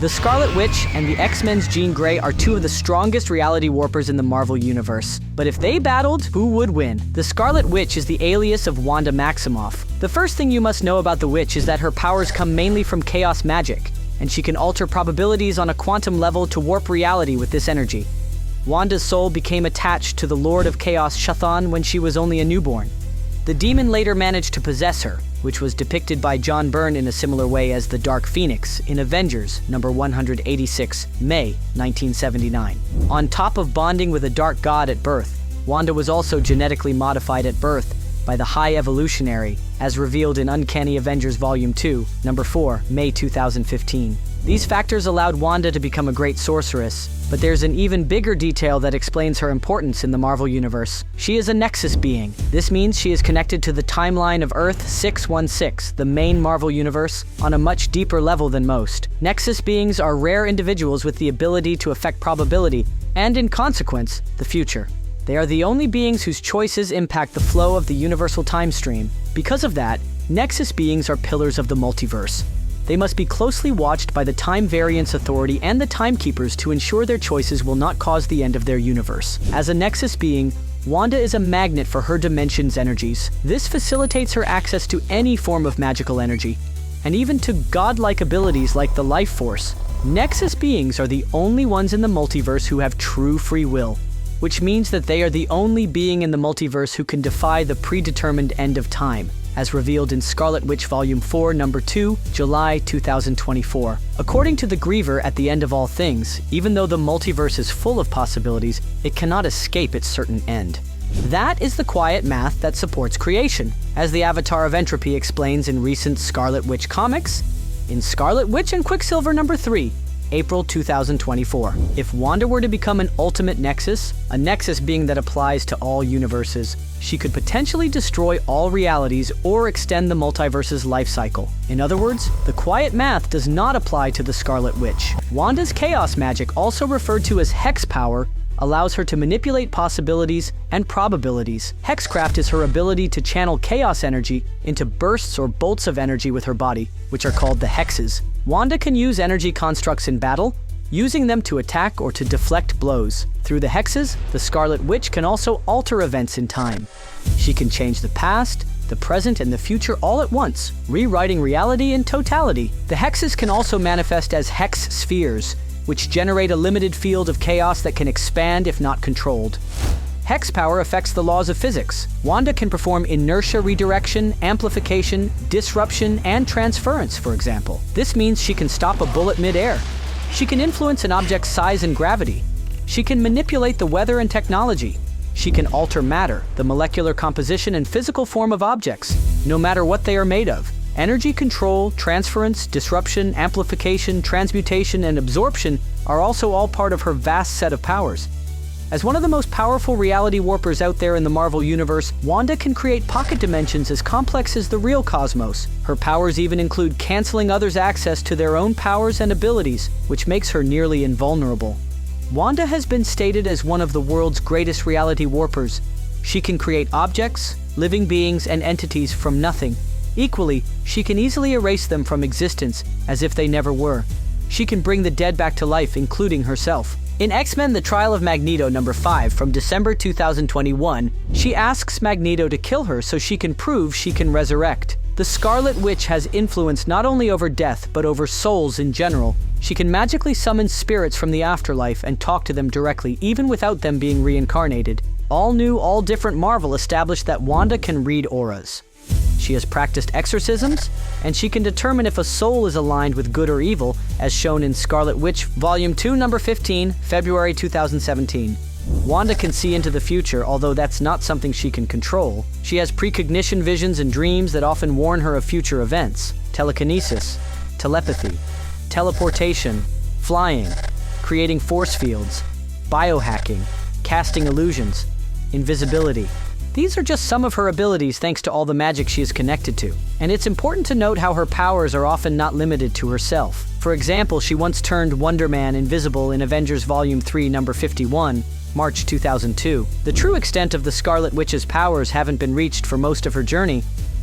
The Scarlet Witch and the X-Men's Jean Grey are two of the strongest reality warpers in the Marvel Universe. But if they battled, who would win? The Scarlet Witch is the alias of Wanda Maximoff. The first thing you must know about the Witch is that her powers come mainly from chaos magic, and she can alter probabilities on a quantum level to warp reality with this energy. Wanda's soul became attached to the Lord of Chaos Chthon when she was only a newborn. The demon later managed to possess her, which was depicted by John Byrne in a similar way as the Dark Phoenix in Avengers number 186, May 1979. On top of bonding with a dark god at birth, Wanda was also genetically modified at birth by the High Evolutionary, as revealed in Uncanny Avengers Volume 2, number 4, May 2015. These factors allowed Wanda to become a great sorceress, but there's an even bigger detail that explains her importance in the Marvel Universe. She is a nexus being. This means she is connected to the timeline of Earth 616, the main Marvel Universe, on a much deeper level than most. Nexus beings are rare individuals with the ability to affect probability, and in consequence, the future. They are the only beings whose choices impact the flow of the universal time stream. Because of that, Nexus beings are pillars of the multiverse. They must be closely watched by the Time Variance Authority and the Timekeepers to ensure their choices will not cause the end of their universe. As a Nexus being, Wanda is a magnet for her dimension's energies. This facilitates her access to any form of magical energy, and even to godlike abilities like the Life Force. Nexus beings are the only ones in the multiverse who have true free will, which means that they are the only being in the multiverse who can defy the predetermined end of time, as revealed in Scarlet Witch Volume 4, Number 2, July 2024. According to the Griever at the end of all things, even though the multiverse is full of possibilities, it cannot escape its certain end. That is the quiet math that supports creation, as the Avatar of Entropy explains in recent Scarlet Witch comics, in Scarlet Witch and Quicksilver Number 3, April 2024. If Wanda were to become an ultimate nexus, a nexus being that applies to all universes, she could potentially destroy all realities or extend the multiverse's life cycle. In other words, the quiet math does not apply to the Scarlet Witch. Wanda's chaos magic, also referred to as hex power, allows her to manipulate possibilities and probabilities. Hexcraft is her ability to channel chaos energy into bursts or bolts of energy with her body, which are called the hexes. Wanda can use energy constructs in battle, using them to attack or to deflect blows. Through the hexes, the Scarlet Witch can also alter events in time. She can change the past, the present, and the future all at once, rewriting reality in totality. The hexes can also manifest as hex spheres, which generate a limited field of chaos that can expand if not controlled. Hex power affects the laws of physics. Wanda can perform inertia redirection, amplification, disruption, and transference, for example. This means she can stop a bullet mid-air. She can influence an object's size and gravity. She can manipulate the weather and technology. She can alter matter, the molecular composition and physical form of objects, no matter what they are made of. Energy control, transference, disruption, amplification, transmutation, and absorption are also all part of her vast set of powers. As one of the most powerful reality warpers out there in the Marvel Universe, Wanda can create pocket dimensions as complex as the real cosmos. Her powers even include canceling others' access to their own powers and abilities, which makes her nearly invulnerable. Wanda has been stated as one of the world's greatest reality warpers. She can create objects, living beings, and entities from nothing. Equally, she can easily erase them from existence as if they never were. She can bring the dead back to life, including herself. In X-Men The Trial of Magneto number 5 from December 2021, she asks Magneto to kill her so she can prove she can resurrect. The Scarlet Witch has influence not only over death, but over souls in general. She can magically summon spirits from the afterlife and talk to them directly, even without them being reincarnated. All new, all different Marvel established that Wanda can read auras. She has practiced exorcisms, and she can determine if a soul is aligned with good or evil, as shown in Scarlet Witch Volume 2, Number 15, February 2017. Wanda can see into the future, although that's not something she can control. She has precognition visions and dreams that often warn her of future events. Telekinesis, telepathy, teleportation, flying, creating force fields, biohacking, casting illusions, invisibility. These are just some of her abilities thanks to all the magic she is connected to. And it's important to note how her powers are often not limited to herself. For example, she once turned Wonder Man invisible in Avengers Volume 3, Number 51, March 2002. The true extent of the Scarlet Witch's powers haven't been reached for most of her journey,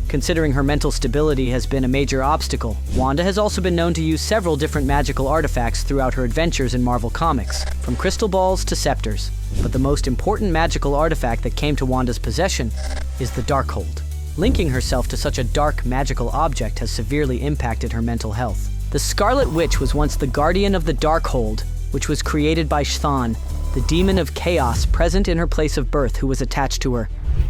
considering her mental stability has been a major obstacle. Wanda has also been known to use several different magical artifacts throughout her adventures in Marvel Comics, from crystal balls to scepters. But the most important magical artifact that came to Wanda's possession is the darkhold. Linking herself to such a dark, magical object has severely impacted her mental health. The Scarlet Witch was once the guardian of the darkhold, which was created by Chthon, the demon of chaos present in her place of birth who was attached to her.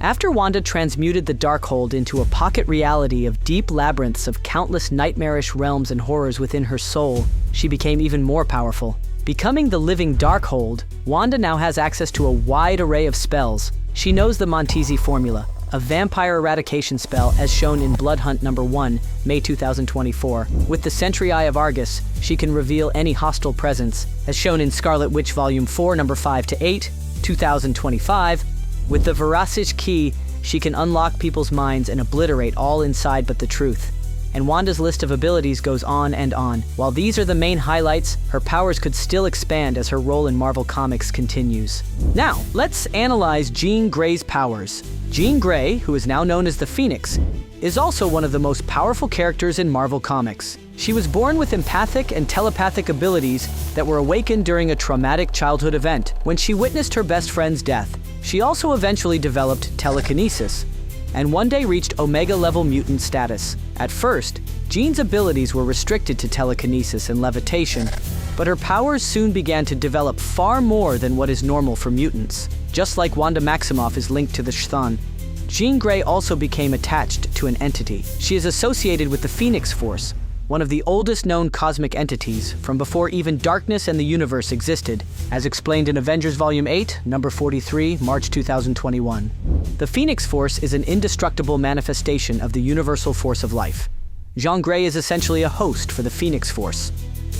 After Wanda transmuted the darkhold into a pocket reality of deep labyrinths of countless nightmarish realms and horrors within her soul, she became even more powerful. Becoming the living darkhold, Wanda now has access to a wide array of spells. She knows the Montesi formula, a vampire eradication spell as shown in Blood Hunt number 1, May 2024. With the Sentry Eye of Argus, she can reveal any hostile presence, as shown in Scarlet Witch Volume 4, number 5 to 8, 2025. With the Verasage Key, she can unlock people's minds and obliterate all inside but the truth. And Wanda's list of abilities goes on and on. While these are the main highlights, her powers could still expand as her role in Marvel Comics continues. Now, let's analyze Jean Grey's powers. Jean Grey, who is now known as the Phoenix, is also one of the most powerful characters in Marvel Comics. She was born with empathic and telepathic abilities that were awakened during a traumatic childhood event when she witnessed her best friend's death. She also eventually developed telekinesis, and one day reached Omega-level mutant status. At first, Jean's abilities were restricted to telekinesis and levitation, but her powers soon began to develop far more than what is normal for mutants. Just like Wanda Maximoff is linked to the Chthon, Jean Grey also became attached to an entity. She is associated with the Phoenix Force, one of the oldest known cosmic entities from before even darkness and the universe existed, as explained in Avengers Volume 8, number 43, March 2021. The Phoenix Force is an indestructible manifestation of the universal force of life. Jean Grey is essentially a host for the Phoenix Force.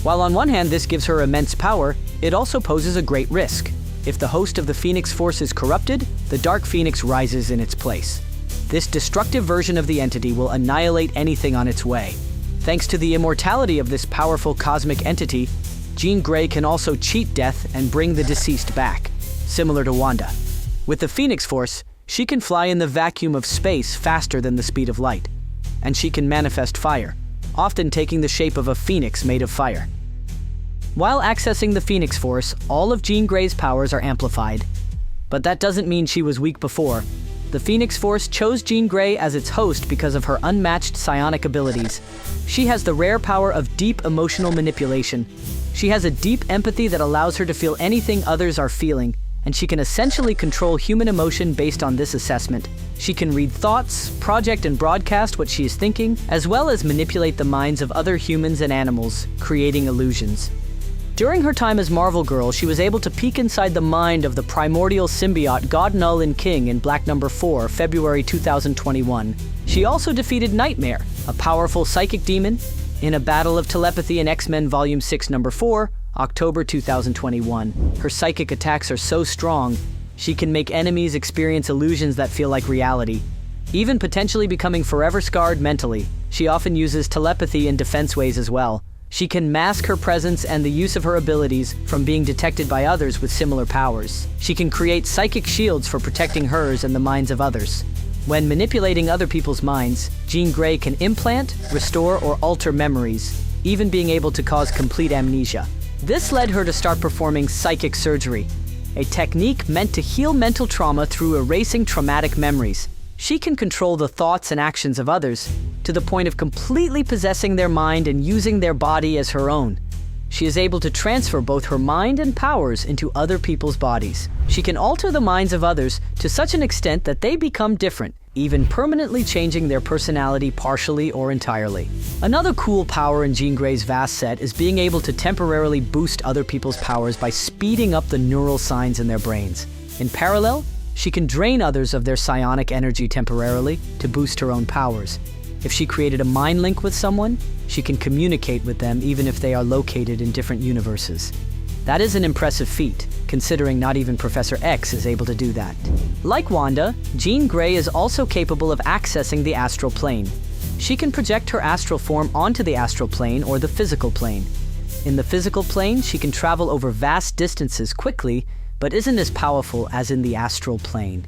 While on one hand this gives her immense power, it also poses a great risk. If the host of the Phoenix Force is corrupted, the Dark Phoenix rises in its place. This destructive version of the entity will annihilate anything on its way. Thanks to the immortality of this powerful cosmic entity, Jean Grey can also cheat death and bring the deceased back, similar to Wanda. With the Phoenix Force, she can fly in the vacuum of space faster than the speed of light, and she can manifest fire, often taking the shape of a phoenix made of fire. While accessing the Phoenix Force, all of Jean Grey's powers are amplified, but that doesn't mean she was weak before. The Phoenix Force chose Jean Grey as its host because of her unmatched psionic abilities. She has the rare power of deep emotional manipulation. She has a deep empathy that allows her to feel anything others are feeling, and she can essentially control human emotion based on this assessment. She can read thoughts, project and broadcast what she is thinking, as well as manipulate the minds of other humans and animals, creating illusions. During her time as Marvel Girl, she was able to peek inside the mind of the primordial symbiote God Null and King in Black Number 4, February 2021. She also defeated Nightmare, a powerful psychic demon, in a battle of telepathy in X-Men Volume 6, Number 4, October 2021. Her psychic attacks are so strong, she can make enemies experience illusions that feel like reality, even potentially becoming forever scarred mentally. She often uses telepathy in defense ways as well. She can mask her presence and the use of her abilities from being detected by others with similar powers. She can create psychic shields for protecting hers and the minds of others. When manipulating other people's minds, Jean Grey can implant, restore, or alter memories, even being able to cause complete amnesia. This led her to start performing psychic surgery, a technique meant to heal mental trauma through erasing traumatic memories. She can control the thoughts and actions of others, to the point of completely possessing their mind and using their body as her own. She is able to transfer both her mind and powers into other people's bodies. She can alter the minds of others to such an extent that they become different, even permanently changing their personality partially or entirely. Another cool power in Jean Grey's vast set is being able to temporarily boost other people's powers by speeding up the neural signs in their brains. In parallel, she can drain others of their psionic energy temporarily to boost her own powers. If she created a mind link with someone, she can communicate with them even if they are located in different universes. That is an impressive feat, considering not even Professor X is able to do that. Like Wanda, Jean Grey is also capable of accessing the astral plane. She can project her astral form onto the astral plane or the physical plane. In the physical plane, she can travel over vast distances quickly, but isn't as powerful as in the astral plane.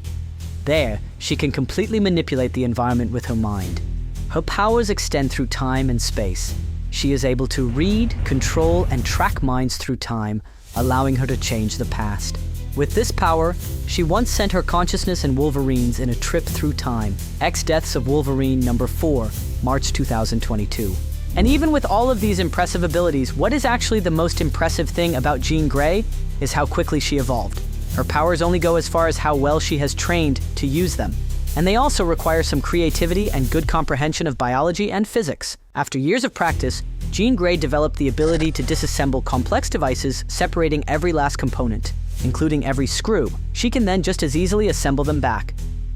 There, she can completely manipulate the environment with her mind. Her powers extend through time and space. She is able to read, control, and track minds through time, allowing her to change the past. With this power, she once sent her consciousness and Wolverine's in a trip through time. X Deaths of Wolverine number 4, March 2022. And even with all of these impressive abilities, what is actually the most impressive thing about Jean Grey is how quickly she evolved. Her powers only go as far as how well she has trained to use them. And they also require some creativity and good comprehension of biology and physics. After years of practice, Jean Grey developed the ability to disassemble complex devices, separating every last component, including every screw. She can then just as easily assemble them back.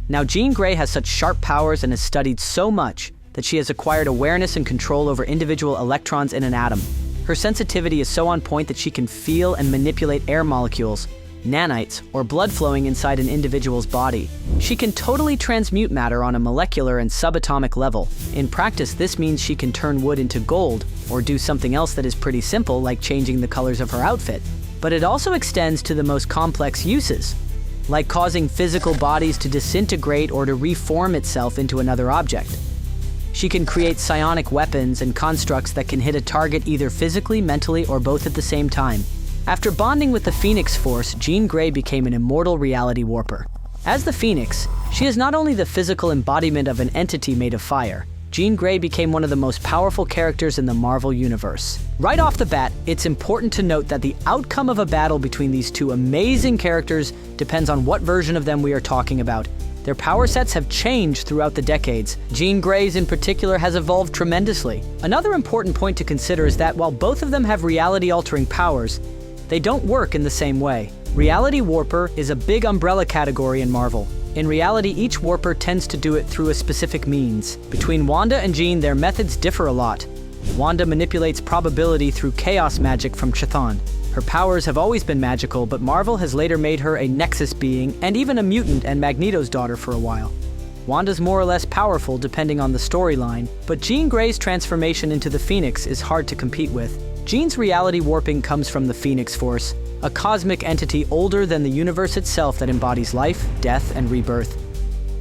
Now, Jean Grey has such sharp powers and has studied so much that she has acquired awareness and control over individual electrons in an atom. Her sensitivity is so on point that she can feel and manipulate air molecules, nanites, or blood flowing inside an individual's body. She can totally transmute matter on a molecular and subatomic level. In practice, this means she can turn wood into gold, or do something else that is pretty simple, like changing the colors of her outfit. But it also extends to the most complex uses, like causing physical bodies to disintegrate or to reform itself into another object. She can create psionic weapons and constructs that can hit a target either physically, mentally, or both at the same time. After bonding with the Phoenix Force, Jean Grey became an immortal reality warper. As the Phoenix, she is not only the physical embodiment of an entity made of fire. Jean Grey became one of the most powerful characters in the Marvel Universe. Right off the bat, it's important to note that the outcome of a battle between these two amazing characters depends on what version of them we are talking about. Their power sets have changed throughout the decades. Jean Grey's in particular has evolved tremendously. Another important point to consider is that while both of them have reality-altering powers, they don't work in the same way. Reality Warper is a big umbrella category in Marvel. In reality, each warper tends to do it through a specific means. Between Wanda and Jean, their methods differ a lot. Wanda manipulates probability through chaos magic from Chthon. Her powers have always been magical, but Marvel has later made her a nexus being and even a mutant and Magneto's daughter for a while. Wanda's more or less powerful depending on the storyline, but Jean Grey's transformation into the Phoenix is hard to compete with. Jean's reality warping comes from the Phoenix Force, a cosmic entity older than the universe itself that embodies life, death, and rebirth.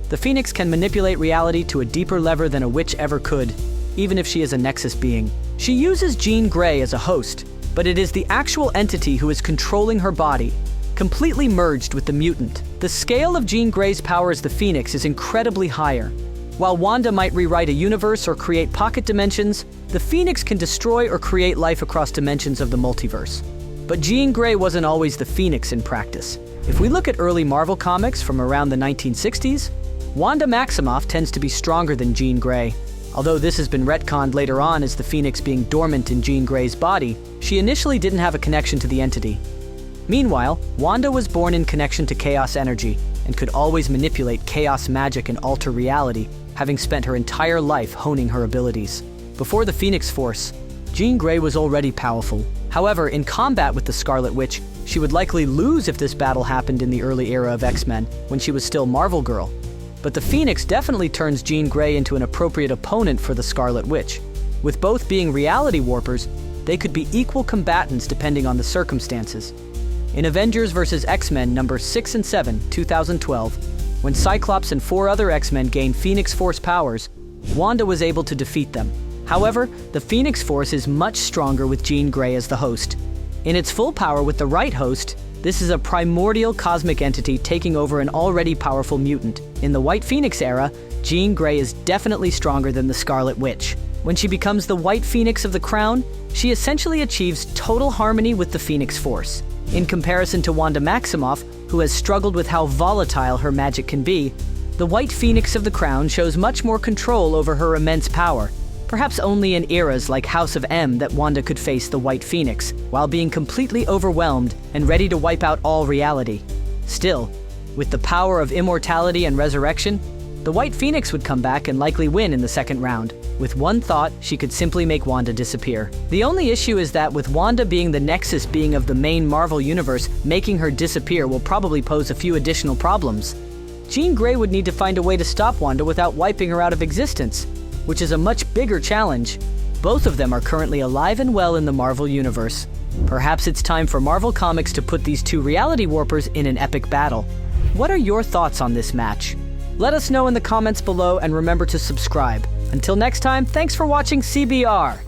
The Phoenix can manipulate reality to a deeper level than a witch ever could, even if she is a nexus being. She uses Jean Grey as a host, but it is the actual entity who is controlling her body, completely merged with the mutant. The scale of Jean Grey's power as the Phoenix is incredibly higher. While Wanda might rewrite a universe or create pocket dimensions, the Phoenix can destroy or create life across dimensions of the multiverse. But Jean Grey wasn't always the Phoenix in practice. If we look at early Marvel comics from around the 1960s, Wanda Maximoff tends to be stronger than Jean Grey. Although this has been retconned later on as the Phoenix being dormant in Jean Grey's body, she initially didn't have a connection to the entity. Meanwhile, Wanda was born in connection to chaos energy and could always manipulate chaos magic and alter reality, having spent her entire life honing her abilities. Before the Phoenix Force, Jean Grey was already powerful. However, in combat with the Scarlet Witch, she would likely lose if this battle happened in the early era of X-Men, when she was still Marvel Girl. But the Phoenix definitely turns Jean Grey into an appropriate opponent for the Scarlet Witch. With both being reality warpers, they could be equal combatants depending on the circumstances. In Avengers vs. X-Men number 6 and 7, 2012, when Cyclops and 4 other X-Men gained Phoenix Force powers, Wanda was able to defeat them. However, the Phoenix Force is much stronger with Jean Grey as the host. In its full power with the right host, this is a primordial cosmic entity taking over an already powerful mutant. In the White Phoenix era, Jean Grey is definitely stronger than the Scarlet Witch. When she becomes the White Phoenix of the Crown, she essentially achieves total harmony with the Phoenix Force. In comparison to Wanda Maximoff, who has struggled with how volatile her magic can be, the White Phoenix of the Crown shows much more control over her immense power. Perhaps only in eras like House of M that Wanda could face the White Phoenix, while being completely overwhelmed and ready to wipe out all reality. Still, with the power of immortality and resurrection, the White Phoenix would come back and likely win in the second round. With one thought, she could simply make Wanda disappear. The only issue is that with Wanda being the nexus being of the main Marvel universe, making her disappear will probably pose a few additional problems. Jean Grey would need to find a way to stop Wanda without wiping her out of existence, which is a much bigger challenge. Both of them are currently alive and well in the Marvel Universe. Perhaps it's time for Marvel Comics to put these two reality warpers in an epic battle. What are your thoughts on this match? Let us know in the comments below and remember to subscribe. Until next time, thanks for watching CBR.